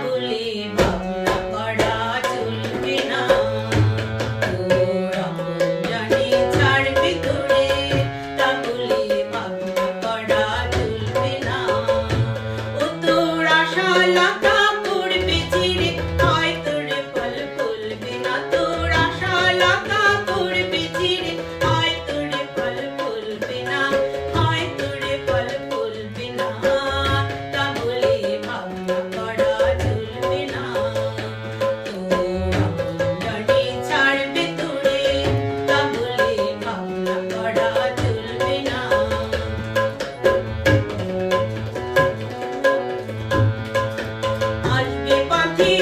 বলে ভাবনা করা চলবে না। তোর আপনজনে ছাড়বে তোরে, তা বলে ভাবনা করা চলবে না। ও তোর আশা লতা পড়বে চিরে, হয় তোরে ফল ফলবে না। তোর আশা লতা পড়বে চিরে, হয় তোরে ফল ফলবে না, হয় তোরে ফল ফলবে না। তা বলে ভাবনা করা চলবে না। তোর আপনজনে ছাড়বে তোরে, তা বলে ভাবনা করা চলবে না। আসবে পথে